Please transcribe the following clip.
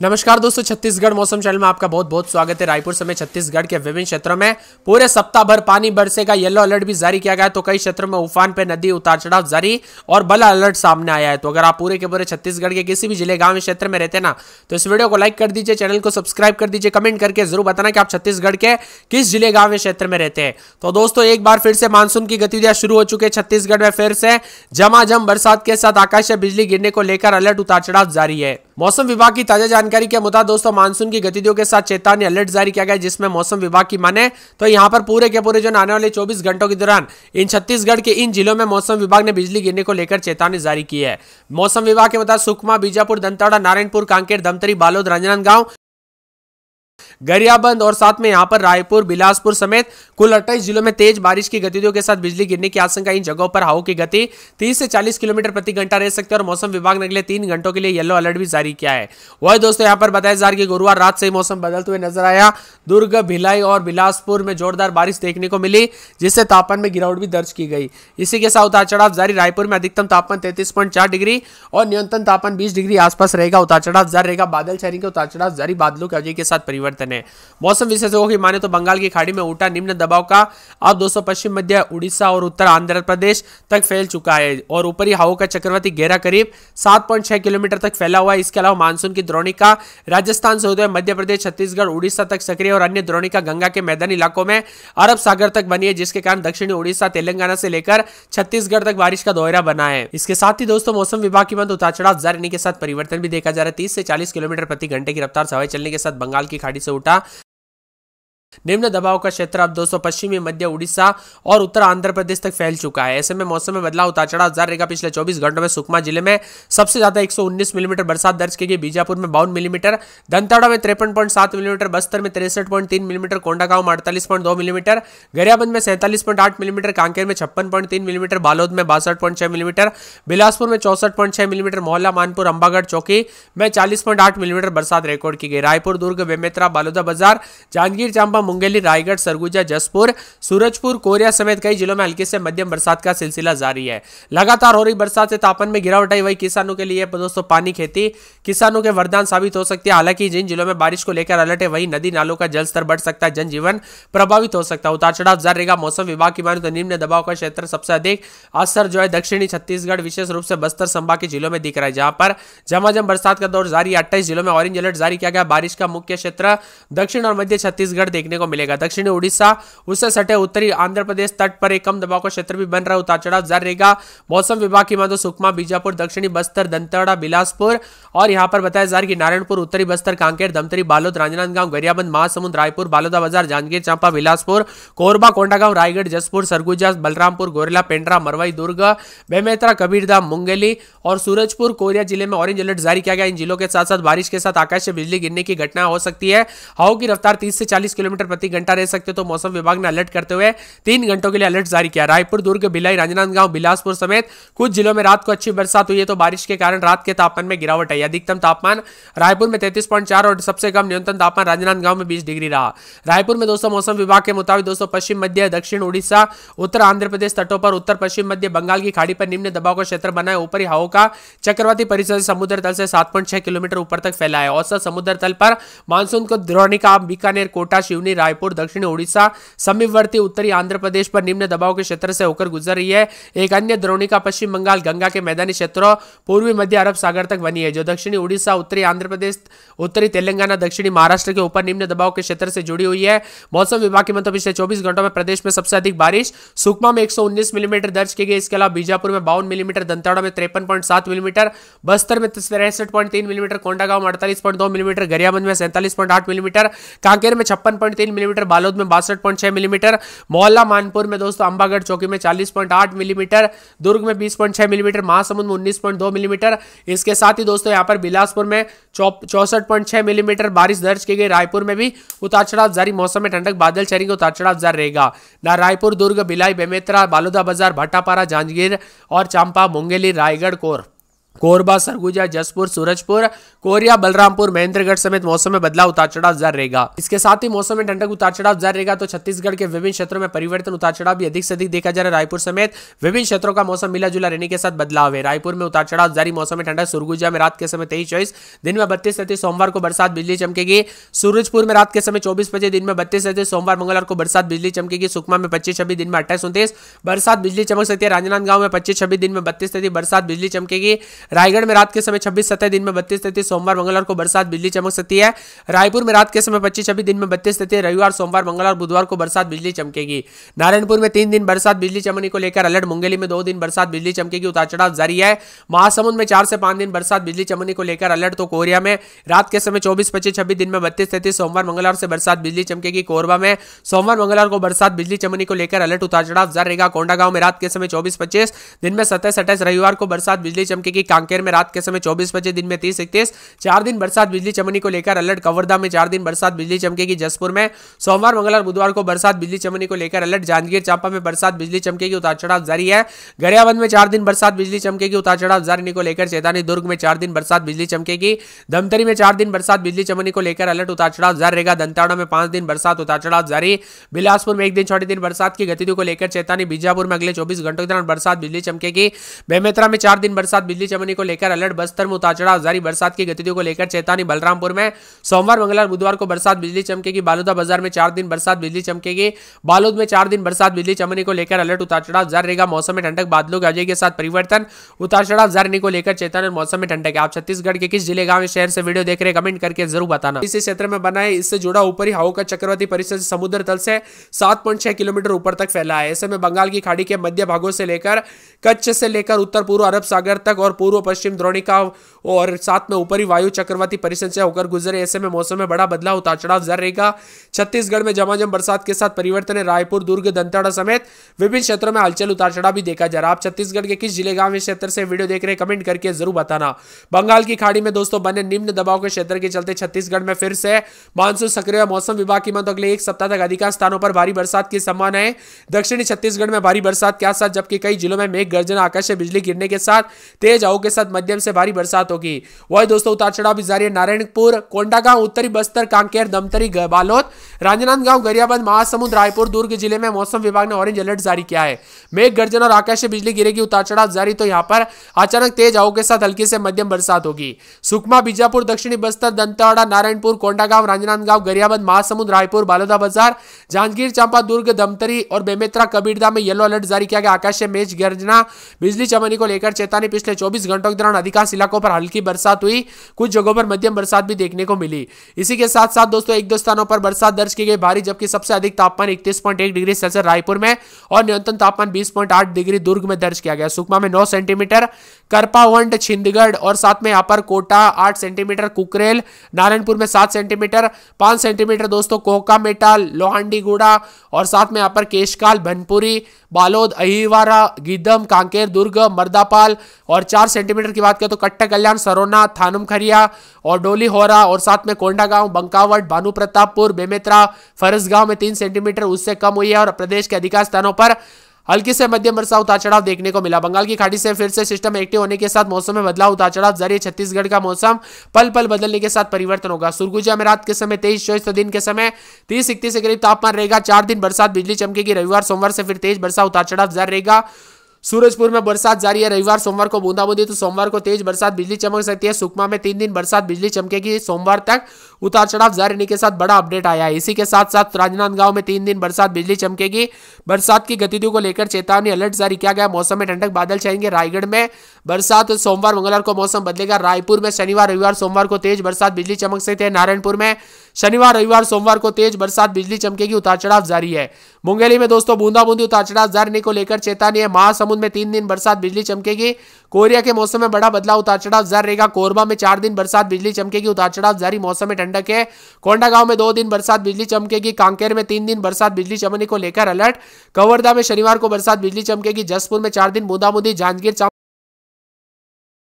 नमस्कार दोस्तों, छत्तीसगढ़ मौसम चैनल में आपका बहुत बहुत स्वागत है। रायपुर समेत छत्तीसगढ़ के विभिन्न क्षेत्रों में पूरे सप्ताह भर पानी बरसेगा। येलो अलर्ट भी जारी किया गया है, तो कई क्षेत्रों में उफान पे नदी उतार चढ़ाव जारी और बड़ा अलर्ट सामने आया है। तो अगर आप पूरे के पूरे छत्तीसगढ़ के किसी भी जिले गांव क्षेत्र में रहते ना, तो इस वीडियो को लाइक कर दीजिए, चैनल को सब्सक्राइब कर दीजिए, कमेंट करके जरूर बताना कि आप छत्तीसगढ़ के किस जिले गांव क्षेत्र में रहते हैं। तो दोस्तों, एक बार फिर से मानसून की गतिविधियां शुरू हो चुकी है। छत्तीसगढ़ में फिर से झमाझम बरसात के साथ आकाशीय बिजली गिरने को लेकर अलर्ट उतार चढ़ाव जारी है। मौसम विभाग की ताजा जानकारी के मुताबिक दोस्तों, मानसून की गतिविधियों के साथ चेतावनी अलर्ट जारी किया गया है, जिसमें मौसम विभाग की माने तो यहां पर पूरे के पूरे जो आने वाले 24 घंटों के दौरान इन छत्तीसगढ़ के इन जिलों में मौसम विभाग ने बिजली गिरने को लेकर चेतावनी जारी की है। मौसम विभाग के मुताबिक सुकमा, बीजापुर, दंतेवाड़ा, नारायणपुर, कांकेर, धमतरी, बालोद, राजनांदगांव, गरियाबंद और साथ में यहां पर रायपुर, बिलासपुर समेत कुल 28 जिलों में तेज बारिश की गतिविधियों के साथ बिजली गिरने की आशंका। इन जगहों पर हवाओं की गति 30 से 40 किलोमीटर प्रति घंटा रह सकती है और मौसम विभाग ने अगले 3 घंटों के लिए येलो अलर्ट भी जारी किया है। वही दोस्तों, यहां पर बताया जा रहा है कि गुरुवार रात से ही मौसम बदलते हुए नजर आया। दुर्ग, भिलाई और बिलासपुर में जोरदार बारिश देखने को मिली, जिससे तापमान में गिरावट भी दर्ज की गई। इसी के साथ उतार चढ़ाव जारी। रायपुर में अधिकतम तापमान 33.4 डिग्री और न्यूनतम तापमान 20 डिग्री आसपास रहेगा। उतार चढ़ाव जारी रहेगा। बादल छाने के उतार चढ़ाव जारी, बादलों की अवधि के साथ परिवर्तन है। मौसम विशेषज्ञों की माने तो बंगाल की खाड़ी में उठा निम्न दबाव का अब दोस्तों पश्चिम मध्य उड़ीसा और उत्तर आंध्र प्रदेश तक फैल चुका है और ऊपरी हवाओं का चक्रवाती घेरा करीब 7.6 किलोमीटर तक फैला हुआ है। इसके अलावा मानसून की द्रोणिका राजस्थान से होते हुए मध्य प्रदेश, छत्तीसगढ़, उड़ीसा तक सक्रिय और अन्य द्रोणिका गंगा के मैदानी इलाकों में अरब सागर तक बनी है, जिसके कारण दक्षिणी उड़ीसा, तेलंगाना से लेकर छत्तीसगढ़ तक बारिश का दौरा बना है। इसके साथ ही दोस्तों, मौसम विभाग की उतार चढ़ाव जारी रहने के साथ परिवर्तन भी देखा जा रहा है। 30 से 40 किलोमीटर प्रति घंटे की रफ्तार से हवाएं चलने के साथ बंगाल की खाड़ी से उठा निम्न दबाव का क्षेत्र अब दोस्तों पश्चिमी मध्य उड़ीसा और उत्तर आंध्र प्रदेश तक फैल चुका है। ऐसे में मौसम में बदलाव उतार चढ़ाव जारी रहेगा। पिछले 24 घंटों में सुकमा जिले में सबसे ज्यादा 119 मिलीमीटर बरसात दर्ज की गई। बीजापुर में 52 मिलीमीटर, दंतेवाड़ा में 53.7 मिलीमीटर, बस्तर में 63.3 मिलीमीटर, कोंडागांव में 48.2 मिलीमीटर, गरियाबंद में 47.8 मिलीमीटर, कांकेर में 56.3 मिलीमीटर, बालोद में 62.6 मिलीमीटर, बिलासपुर में 64.6 मिलीमीटर, मोहल्ला, मानपुर, अंबागढ़, चौकी में 40.8 मिलीमीटर बरसात रिकॉर्ड की गई। रायपुर, दुर्ग, बेमेतरा, बालोदाबाजार, जांजगीर चांपा, मुंगेली, रायगढ़, सरगुजा, जसपुर, सूरजपुर, कोरिया समेत कई जिलों में हल्की से मध्यम बरसात का सिलसिला जारी है। लगातार हो रही बरसात से तापमान में गिरावट आई। वही किसानों के लिए दोस्तों पानी खेती किसानों के वरदान साबित हो सकती है। हालांकि जिन जिलों में बारिश को लेकर अलर्ट है, वही नदी नालों का जलस्तर बढ़ सकता है, जनजीवन प्रभावित हो सकता है। उतार चढ़ाव जारी रहेगा। मौसम विभाग की माने तो निम्न दबाव का क्षेत्र सबसे अधिक असर जो है दक्षिणी छत्तीसगढ़, विशेष रूप से बस्तर संभाग के जिलों में दिख रहा है, जहां पर झमाझम बरसात का दौर जारी। 28 जिलों में ऑरेंज अलर्ट जारी किया गया। बारिश का मुख्य क्षेत्र दक्षिण और मध्य छत्तीसगढ़ देखने को मिलेगा। दक्षिणी उड़ीसा, उससे सटे उत्तरी आंध्र प्रदेश तट पर एक कम दबाव का क्षेत्र भी बन रहा है। उतार चढ़ाव जारी रहेगा। मौसम विभाग की माने सुकमा, बीजापुर, दक्षिणी बस्तर, दंतेवाड़ा, बिलासपुर और यहां पर बताया जा रहा है कि नारायणपुर, उत्तरी बस्तर, कांकेर, धमतरी, बालोद, राजनांदगांव, गरियाबंद, महासमुंद, रायपुर, बालोदाबाजार, जांजगीर चांपा, बिलासपुर, कोरबा, कोंडागांव, रायगढ़, जसपुर, सरगुजा, बलरामपुर, गोरेला, पेंड्रा, मरवाई, दुर्ग, बेमेतरा, कबीरधाम, मुंगेली और सूरजपुर, कोरिया जिले में ऑरेंज अलर्ट जारी किया गया। इन जिलों के साथ साथ बारिश के साथ आकाशीय बिजली गिरने की घटना हो सकती है। हवाओं की रफ्तार 30 से 40 किलोमीटर प्रति घंटा रह सकते, तो मौसम विभाग ने अलर्ट करते हुए 3 घंटों के लिए अलर्ट जारी किया। रायपुर, दुर्ग, भिलाई, राजनांदगांव, बिलासपुर समेत कुछ जिलों में रात को अच्छी बरसात हुई है, तो बारिश के कारण रात के तापमान में गिरावट आई। अधिकतम तापमान रायपुर में 33.4 और सबसे कम न्यूनतम तापमान राजनांदगांव में 20 डिग्री रहा। रायपुर में दोस्तों मौसम विभाग के मुताबिक दोस्तों पश्चिम मध्य दक्षिण उड़ीसा, उत्तर आंध्र प्रदेश तटों पर उत्तर पश्चिम मध्य बंगाल की खाड़ी पर निम्न दबाव का क्षेत्र बना है। ऊपरी हवाओं का चक्रवाती परिसर समुद्र तल से 7.6 किलोमीटर ऊपर तक फैला है। औसत समुद्र तल पर मानसून को द्रोणिका बीकानेर, कोटा, शिवनी, रायपुर, दक्षिणी उड़ीसा, समीपवर्ती उत्तरी आंध्र प्रदेश पर निम्न दबाव के क्षेत्र से होकर गुजर रही है। एक अन्य द्रोणिका पश्चिम बंगाल, गंगा के मैदानी क्षेत्रों, पूर्वी मध्य अरब सागर तक बनी है, जो दक्षिणी उड़ीसा, उत्तरी आंध्र प्रदेश, उत्तरी तेलंगाना, दक्षिणी महाराष्ट्र के ऊपर निम्न दबाव के क्षेत्र से जुड़ी हुई है। मौसम विभाग के मुताबिक पिछले 24 घंटों में प्रदेश में सबसे अधिक बारिश सुकमा में 119 मिलीमीटर दर्ज की गई। इसके अलावा बीजापुर में 52 मिलीमीटर, दंतेवाड़ा में 53.7 मिलीमीटर, बस्तर में 63.3 मिलीमीटर, कोंडागांव में 48.2 मिलीमीटर, गरियाबंद में 47.8 मिलीमीटर, कांकेर में 56.3 मिलीमीटर, बालोद में 62.6 मिलीमीटर, मोहल्ला, मानपुर में दोस्तों अंबागढ़, चौकी में 40.8 मिलीमीटर, दुर्ग में 20.6 मिलीमीटर, महासमुंद में 19.2 मिलीमीटर। इसके साथ ही दोस्तों यहां पर बिलासपुर में 64.6 मिलीमीटर बारिश दर्ज की गई। रायपुर में भी उतार चढ़ाव जारी। मौसम में ठंडक, बादल छाएंगे, उतार चढ़ाव जारी रहेगा। ना रायपुर, दुर्ग, भिलाई, बेमेतरा, बालोदाबाजार, भाटापारा, जांजगीर और चांपा, मुंगेली, रायगढ़, कोर कोरबा, सरगुजा, जसपुर, सूरजपुर, कोरिया, बलरामपुर, महेंद्रगढ़ समेत मौसम में बदलाव उतार चढ़ाव जारी रहेगा। इसके साथ ही मौसम में ठंडक उतार चढ़ाव जारी रहेगा तो छत्तीसगढ़ के विभिन्न क्षेत्रों में परिवर्तन उतार चढ़ाव भी अधिक से अधिक देखा जा रहा है। रायपुर समेत विभिन्न क्षेत्रों का मौसम मिला जुला रहने के साथ बदलाव है। रायपुर में उतार चढ़ाव जारी, मौसम में ठंडक। सरगुजा में रात के समय 23-24, दिन में 32-33, सोमवार को बरसात बिजली चमकेगी। सूरजपुर में रात के समय 24 बजे, दिन में 32-33, सोमवार मंगलवार को बरसात बिजली चमकेगी। सुकमा में 25-26, दिन में 28-29 बरसात बिजली चमक सकती है। राजनांदगांव में 25-26, दिन में 32-33 बरसात बिजली चमकेगी। रायगढ़ में रात के समय 26-27, दिन में 32-33, सोमवार मंगलवार को बरसात बिजली चमक सकती है। रायपुर में रात के समय 25-26, दिन में 32-33, रविवार, सोमवार, मंगलवार, बुधवार को बरसात बिजली चमकेगी। नारायणपुर में 3 दिन बरसात बिजली चमकने को लेकर अलर्ट। मुंगेली में 2 दिन बरसात बिजली चमकेगी, उतार चढ़ाव जारी है। महासमुंद में 4 से 5 दिन बरसात बिजली चमकने को लेकर अलर्ट। तो कोरिया में रात के समय 24-25-26, दिन में 32-33, सोमवार मंगलवार से बरसात बिजली चमकेगी। कोरबा में सोमवार मंगलवार को बरसात बिजली चमकने को लेकर अलर्ट, उतार चढ़ाव जारी रहेगा। कोंडागांव में रात के समय 24-25, दिन में 27-28, रविवार को बरसात बिजली चमकेगी। कांकेर में रात के समय 24 बजे, दिन में 30-31, 4 दिन बरसात बिजली चमकने को लेकर अलर्ट। कवर्धा में 4 दिन बरसात बिजली चमकेगी। जसपुर में सोमवार मंगलवार बुधवार को बरसात बिजली चमकने को लेकर अलर्ट। जांजगीर चांपा में बरसात बिजली चमकेगी, उतार चढ़ाव जारी है। गरियाबंद में 4 दिन बरसात बिजली चमकेगी, उतार चढ़ाव जारी को लेकर चेतावनी। दुर्ग में 4 दिन बरसात बिजली चमकेगी। धमतरी में 4 दिन बरसात बिजली चमकने को लेकर अलर्ट, उतार चढ़ाव जारी रहेगा। दंतेवाड़ा में 5 दिन बरसात, उतार चढ़ाव जारी। बिलासपुर में 1 दिन छोटे दिन बरसात की गतिविधियों को लेकर चेतावनी। बीजापुर में अगले 24 घंटों के दौरान बरसात बिजली चमकेगी। बेमेतरा में 4 दिन बरसात बिजली चमकने को लेकर अलर्ट। बस्तर में उतार चढ़ाव जारी, बरसात की गतिविधियों को लेकर चेतावनी। बलरामपुर में सोमवार मंगलवार बुधवार को बरसात बिजली चमकेगी। बालोदा बाजार में 4 दिन बरसात बिजली चमकेगी। बालोद में 4 दिन बरसात बिजली चमकने को लेकर अलर्ट, उतार चढ़ाव जारी रहेगा। मौसम में ठंडक, बादलों के अजय के साथ परिवर्तन, उतार चढ़ाव जारी को लेकर चेतावनी। मौसम में ठंडक। आप छत्तीसगढ़ के किस जिले, गांव, शहर से वीडियो देख रहे हैं, कमेंट करके जरूर बताना। इसी क्षेत्र में बना है, इससे जुड़ा ऊपरी हवाओं का चक्रवाती परिसर समुद्र तल से 7.6 किलोमीटर ऊपर तक फैला है। ऐसे में बंगाल की खाड़ी के मध्य भागों से लेकर कच्छ से लेकर उत्तर पूर्व अरब सागर तक और पूर्व पश्चिम द्रोणिका और साथ में ऊपरी वायु चक्रवाती परिसर से होकर गुजरे। ऐसे में मौसम में बड़ा बदलाव, उतार चढ़ाव जारी रहेगा। छत्तीसगढ़ में झमाझम बरसात के साथ परिवर्तन है। रायपुर, दुर्ग, दंतेवाड़ा समेत विभिन्न क्षेत्रों में हलचल, उतार चढ़ाव भी देखा जा रहा है। आप छत्तीसगढ़ के किस जिले, गांव, क्षेत्र से वीडियो देख रहे हैं, कमेंट करके जरूर बताना। बंगाल की खाड़ी में दोस्तों बने निम्न दबाव के क्षेत्र के चलते छत्तीसगढ़ में फिर से मानसून सक्रिय है। मौसम विभाग की माने तो अगले 1 सप्ताह तक अधिकांश स्थानों पर भारी बरसात की संभावना है। दक्षिणी छत्तीसगढ़ में भारी बरसात के साथ, जबकि कई जिलों में मेघ गर्जन, आकाश से बिजली गिरने के साथ तेज हवाओं के साथ मध्यम से भारी बरसात होगी। वही दोस्तों उतार चढ़ाव भी जारी है। नारायणपुर, कोंडागांव, उत्तरी बस्तर, कांकेर, धमतरी, बालोद, राजनांदगांव, गरियाबंद, महासमुंद, रायपुर, दुर्ग जिले में मौसम विभाग ने ऑरेंज अलर्ट जारी किया है। मेघ गर्जन और आकाश से बिजली गिरेगी, उतार चढ़ाव जारी। तो यहां पर अचानक तेज हवाओं के साथ हल्की से मध्यम बरसात होगी। सुकमा, बीजापुर, दक्षिणी बस्तर, दंतेवाड़ा, नारायणपुर, कोंडागांव, राजनांदगांव, गरियाबंद, महासमुंद, रायपुर, बालोदा बाजार, जांजगीर चांपा, दुर्ग, धमतरी और बेमेतरा, कबीरदा में येलो अलर्ट जारी किया गया। आकाश से मेघ गर्जना, बिजली चमकने को लेकर चेतावनी। पिछले 24 घंटों के दौरान अधिकांश इलाकों पर हल्की बरसात हुई, कुछ जगहों पर मध्यम बरसात भी देखने को मिली। इसी के साथ साथ दोस्तों 1-2 स्थानों पर बरसात दर्ज की गई भारी, जबकि सबसे अधिक तापमान 31.1 डिग्री सेल्सियस रायपुर में और न्यूनतम तापमान 20.8 डिग्री दुर्ग में दर्ज किया गया। सुकमा में 9 सेंटीमीटर, करपावंड, छिंदगढ़ और साथ में यहाँ पर कोटा 8 सेंटीमीटर, कुकरेल, नारायणपुर में 7 सेंटीमीटर, 5 सेंटीमीटर दोस्तों कोहका मेटाल, लोहांडीगुड़ा और साथ में यहाँ पर केशकाल, भनपुरी, बालोद, अहिवारा, गिदम, कांकेर, दुर्ग, मर्दापाल और 4 सेंटीमीटर की बात करें तो कट्टा कल्याण, सरोना, थानुम खरिया और डोली होरा और साथ में कोंडागांव, बंकावट, भानु प्रतापपुर, बेमेतरा, फरसगांव में 3 सेंटीमीटर उससे कम हुई है। और प्रदेश के अधिकांश स्थानों पर हल्की से मध्यम वर्षा, उतार चढ़ाव देखने को मिला। बंगाल की खाड़ी से फिर से सिस्टम एक्टिव होने के साथ मौसम में बदलाव, उतार चढ़ाव जारी है। छत्तीसगढ़ का मौसम पल पल बदलने के साथ परिवर्तन होगा। सुरगुजा में रात के समय 23-24 तो दिन के समय 30-31 के करीब तापमान रहेगा। 4 दिन बरसात बिजली चमकेगी। रविवार, सोमवार से फिर तेज बरसात, उतार चढ़ाव जारी रहेगा। सूरजपुर में बरसात जारी है। रविवार, सोमवार को बूंदाबूंदी तो सोमवार को तेज बरसात बिजली चमक सकती है। सुकमा में 3 दिन बरसात बिजली चमकेगी। सोमवार तक उतार चढ़ाव जारी रहने के साथ बड़ा अपडेट आया है। इसी के साथ साथ राजनांदगांव में 3 दिन बरसात बिजली चमकेगी। बरसात की गतिविधियों को लेकर चेतावनी अलर्ट जारी किया गया। मौसम में ठंडक, बादल छाएंगे। रायगढ़ में बरसात सोमवार मंगलवार को मौसम बदलेगा। रायपुर में शनिवार, रविवार, सोमवार को तेज बरसात बिजली चमक सकती है। नारायणपुर में शनिवार, रविवार, सोमवार को तेज बरसात बिजली चमकेगी, उतार चढ़ाव जारी है। मुंगेली में दोस्तों बूंदाबूंदी, उतार चढ़ाव जारी को लेकर चेतावनी है। महासमुंद में 3 दिन बरसात बिजली चमकेगी। कोरिया के मौसम में बड़ा बदलाव, उतार चढ़ाव जारी रहेगा। कोरबा में 4 दिन बरसात बिजली चमकेगी, उतार चढ़ाव जारी। मौसम में ठंडक है। कोंडागांव में 2 दिन बरसात बिजली चमकेगी। कांकेर में 3 दिन बरसात बिजली चमकने को लेकर अलर्ट। कवर्धा में शनिवार को बरसात बिजली चमकेगी। जसपुर में 4 दिन बूंदाबूंदी। जांजगीर